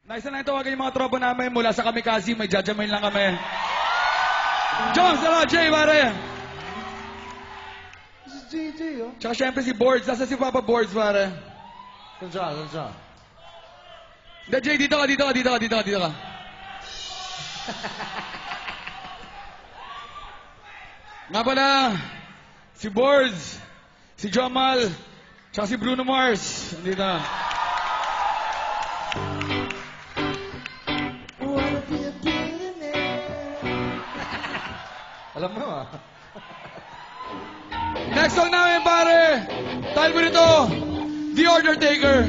Nice na tawagan yung mga tropa namin mula sa Kamikaze. May jajamain lang kami. Jones, hello, Jay, pare. Si JJ, oh. Tsaka syempre si Boards. Nasa si Papa Boards, pare. Saan siya? Saan siya? Hindi, Jay, dito ka. Nga pala, si Boards, si Jamal, tsaka si Bruno Mars. Dito na. Alam mo, ah. Next song namin, pare. Time mo nito, The Undertaker.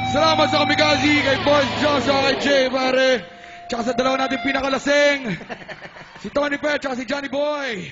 Salamat sa Kamikaze, kay Boys Joshua, kay Jay, pare. Tsaka sa dalawa natin pinakalasing. Si Tony Pet, tsaka si Johnny Boy.